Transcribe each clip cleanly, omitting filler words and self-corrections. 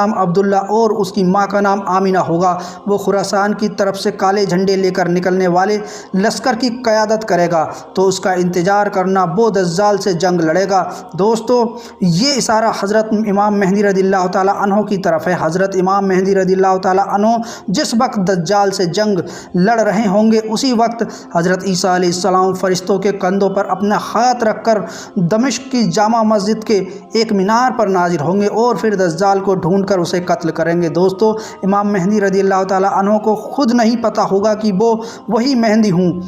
نام عبداللہ اور اس کی ماں کا نام آمینہ ہوگا۔ وہ خراسان کی طرف سے کالے جھنڈے لے کر نکلنے والے لشکر کی قیادت کرے گا، تو اس کا انتظار کرنا، وہ دجال سے جنگ لڑے گا۔ دوستو یہ اشارہ حضرت امام مہدی رضی اللہ تعالیٰ عنہ کی طرف ہے۔ حضرت امام مہدی رضی اللہ تعالیٰ عنہ جس وقت دجال سے جنگ لڑ رہے ہوں گے، اسی وقت حضرت عیسیٰ علیہ السلام فرشتوں کے کندھوں پر اپنا ہاتھ رکھ کر دمشق کی جامع مسجد کے ایک مینار پر نازل ہوں گے اور پھر دجال کو ڈھونڈ کر اسے قتل کریں گے۔ دوستو امام مہدی رضی اللہ تعالیٰ عنہ کو خود نہیں پتہ ہوگا کہ وہ وہی مہدی ہوں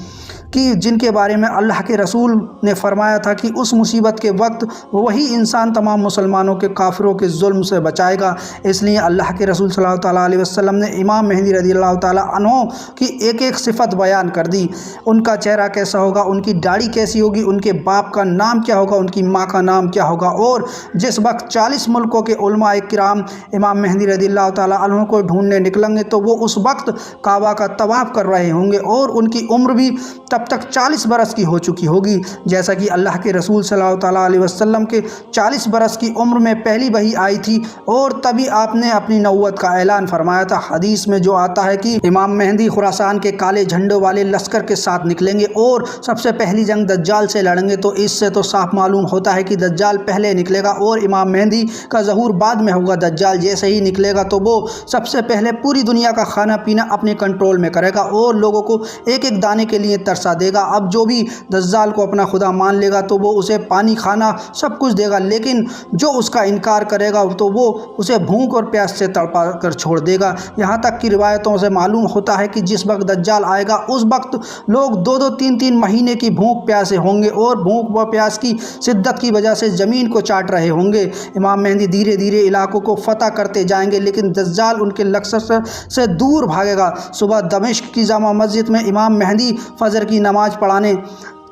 کہ جن کے بارے میں اللہ کے رسول نے فرمایا تھا کہ اس مصیبت کے وقت وہی انسان تمام مسلمانوں کے کافروں کے ظلم سے بچائے گا۔ اس لیے اللہ کے رسول صلی اللہ تعالیٰ علیہ وسلم نے امام مہدی رضی اللہ تعالیٰ عنہ کی ایک ایک صفت بیان کر دی۔ ان کا چہرہ کیسا ہوگا، ان کی داڑھی کیسی ہوگی، ان کے باپ کا نام کیا ہوگا، ان کی ماں کا نام کیا ہوگا۔ اور جس وقت 40 ملکوں کے علماء کرام امام مہدی رضی اللہ تعالیٰ عنہ کو ڈھونڈنے نکلیں گے، تو وہ اس وقت کعبہ کا طواف کر رہے ہوں گے اور ان کی عمر بھی تب تک 40 برس کی ہو چکی ہوگی، جیسا کہ اللہ کے رسول صلی اللہ تعالیٰ علیہ وسلم کے 40 برس کی عمر میں پہلی وحی آئی تھی اور تبھی آپ نے اپنی نبوت کا اعلان فرمایا تھا۔ حدیث میں جو آتا ہے کہ امام مہدی خراسان کے کالے جھنڈوں والے لشکر کے ساتھ نکلیں گے اور سب سے پہلی جنگ دجال سے لڑیں گے، تو اس سے تو صاف معلوم ہوتا ہے کہ دجال پہلے نکلے گا اور امام مہدی کا ظہور بعد میں ہوگا۔ دجال جیسے ہی نکلے گا تو وہ سب سے پہلے پوری دنیا کا کھانا پینا اپنے کنٹرول میں کرے گا اور لوگوں کو ایک ایک دانے کے لیے ترسا دے گا۔ اب جو بھی دجال کو اپنا خدا مان لے گا تو وہ اسے پانی کھانا سب کچھ دے گا، لیکن جو اس کا انکار کرے گا تو وہ اسے بھوک اور پیاس سے تڑپا کر چھوڑ دے گا۔ یہاں تک کہ روایتوں سے معلوم ہوتا ہے کہ جس وقت دجال آئے گا اس وقت لوگ 2-2 3-3 مہینے کی بھوک پیاسے ہوں گے اور بھوک و پیاس کی شدت کی وجہ سے زمین کو چاٹ رہے ہوں گے۔ امام مہدی دھیرے دھیرے علاقوں کو فتح کرتے جائیں گے، لیکن دجال ان کے لشکر سے دور بھاگے گا۔ صبح دمشق کی جامع مسجد میں امام مہدی فجر کی نماز پڑھانے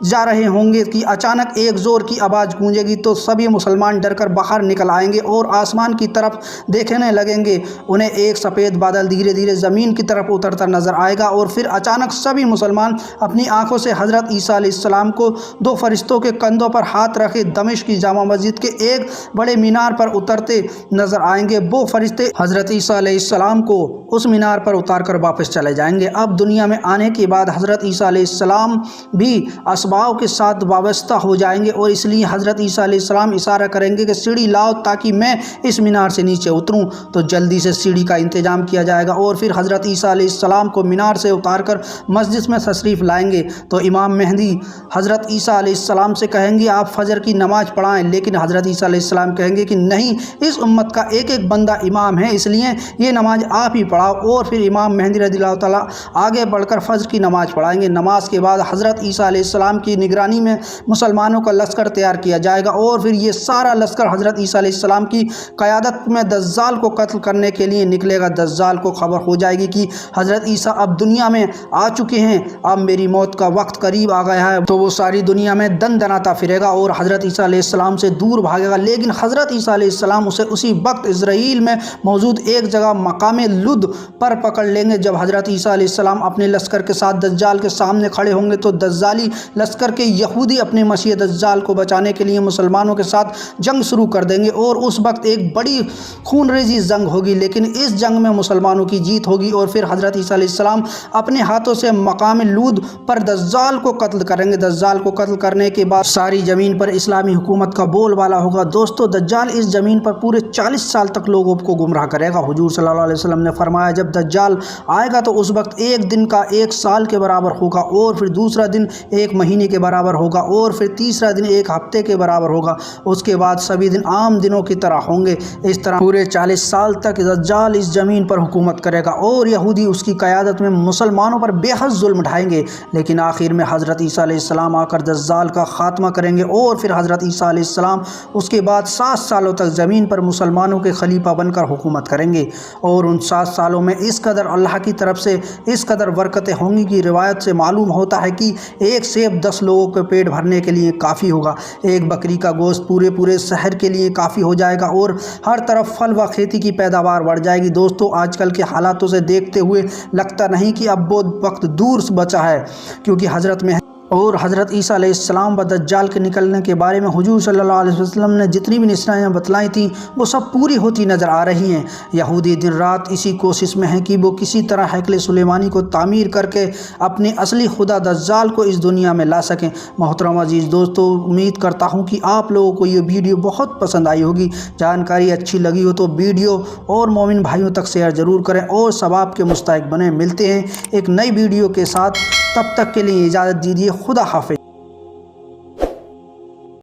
جا رہے ہوں گے کہ اچانک ایک زور کی آواز گونجے گی، تو سبھی مسلمان ڈر کر باہر نکل آئیں گے اور آسمان کی طرف دیکھنے لگیں گے۔ انہیں ایک سفید بادل دھیرے دھیرے زمین کی طرف اترتا نظر آئے گا اور پھر اچانک سبھی مسلمان اپنی آنکھوں سے حضرت عیسیٰ علیہ السلام کو 2 فرشتوں کے کندھوں پر ہاتھ رکھے دمشق کی جامع مسجد کے ایک بڑے مینار پر اترتے نظر آئیں گے۔ وہ فرشتے حضرت عیسیٰ علیہ السلام کو اس مینار پر اتار کر واپس چلے جائیں گے۔ اب دنیا میں آنے کے بعد حضرت عیسیٰ علیہ السلام بھی اسباب کے ساتھ وابستہ ہو جائیں گے اور اس لیے حضرت عیسیٰ علیہ السلام اشارہ کریں گے کہ سیڑھی لاؤ تاکہ میں اس مینار سے نیچے اتروں، تو جلدی سے سیڑھی کا انتظام کیا جائے گا اور پھر حضرت عیسیٰ علیہ السلام کو مینار سے اتار کر مسجد میں تشریف لائیں گے۔ تو امام مہدی حضرت عیسیٰ علیہ السلام سے کہیں گے آپ فجر کی نماز پڑھائیں، لیکن حضرت عیسیٰ علیہ السلام کہیں گے کہ نہیں، اس امت کا ایک ایک بندہ امام ہے، اس لیے یہ نماز آپ ہی پڑھاؤ۔ اور پھر امام مہدی رضی اللہ تعالیٰ آگے بڑھ کر فجر کی نماز پڑھائیں گے۔ نماز کے بعد حضرت عیسیٰ علیہ السلام کی نگرانی میں مسلمانوں کا لشکر تیار کیا جائے گا اور پھر یہ سارا لشکر حضرت عیسیٰ علیہ السلام کی قیادت میں دجال کو قتل کرنے کے لیے نکلے گا۔ دجال کو خبر ہو جائے گی کہ حضرت عیسیٰ اب دنیا میں آ چکے ہیں، اب میری موت کا وقت قریب آ گیا ہے، تو وہ ساری دنیا میں دن دناتا پھرے گا اور حضرت عیسیٰ علیہ السلام سے دور بھاگے گا۔ لیکن حضرت عیسیٰ علیہ السلام اسے اسی وقت اسرائیل میں موجود ایک جگہ مقام لد پر پکڑ لیں گے۔ جب حضرت عیسیٰ علیہ السلام اپنے لشکر کے ساتھ دجال کے سامنے کھڑے ہوں گے تو دجالی لشکر کے یہودی اپنے مسیح دجال کو بچانے کے لیے مسلمانوں کے ساتھ جنگ شروع کر دیں گے اور اس وقت ایک بڑی خون ریزی جنگ ہوگی، لیکن اس جنگ میں مسلمانوں کی جیت ہوگی اور پھر حضرت عیسیٰ علیہ السلام اپنے ہاتھوں سے مقام لود پر دجال کو قتل کریں گے۔ دجال کو قتل کرنے کے بعد ساری زمین پر اسلامی حکومت کا بول بالا ہوگا۔ دوستو دجال اس زمین پر پورے 40 سال تک لوگوں کو گمراہ کرے گا۔ حضور صلی اللہ علیہ وسلم نے فرمایا جب دجال آئے گا تو اس وقت ایک دن کا 1 سال کے برابر ہوگا اور پھر دوسرا دن 1 مہینے کے برابر ہوگا اور پھر تیسرا دن 1 ہفتے کے برابر ہوگا، اس کے بعد سبھی دن عام دنوں کی طرح ہوں گے۔ اس طرح پورے 40 سال تک دجال اس زمین پر حکومت کرے گا اور یہودی اس کی قیادت میں مسلمانوں پر بے حد ظلم اٹھائیں گے، لیکن آخر میں حضرت عیسیٰ علیہ السلام آ کر دجال کا خاتمہ کریں گے اور پھر حضرت عیسیٰ علیہ السلام اس کے بعد 7 سالوں تک زمین پر مسلمانوں کے خلیفہ بن کر حکومت کریں گے اور ان 7 سالوں میں اس قدر اللہ کی طرف سے اس قدر برکتیں ہوں گی کہ روایت سے معلوم ہوتا ہے کہ ایک سیب 10 لوگوں کے پیٹ بھرنے کے لیے کافی ہوگا، ایک بکری کا گوشت پورے شہر کے لیے کافی ہو جائے گا اور ہر طرف پھل و کھیتی کی پیداوار بڑھ جائے گی۔ دوستو آج کل کے حالاتوں سے دیکھتے ہوئے لگتا نہیں کہ اب وہ وقت دور بچا ہے، کیونکہ حضرت اور حضرت عیسیٰ علیہ السلام و دجال کے نکلنے کے بارے میں حضور صلی اللہ علیہ وسلم نے جتنی بھی نشانیاں بتلائی تھیں وہ سب پوری ہوتی نظر آ رہی ہیں۔ یہودی دن رات اسی کوشش میں ہیں کہ وہ کسی طرح ہیکل سلیمانی کو تعمیر کر کے اپنے اصلی خدا دجال کو اس دنیا میں لا سکیں۔ محترم عزیز دوستو، امید کرتا ہوں کہ آپ لوگوں کو یہ ویڈیو بہت پسند آئی ہوگی۔ جانکاری اچھی لگی ہو تو ویڈیو اور مومن بھائیوں تک شیئر ضرور کریں اور ثواب کے مستحق بنیں۔ ملتے ہیں ایک نئی ویڈیو کے ساتھ، تب تک کے لیے اجازت دیجیے۔ خدا حافظ۔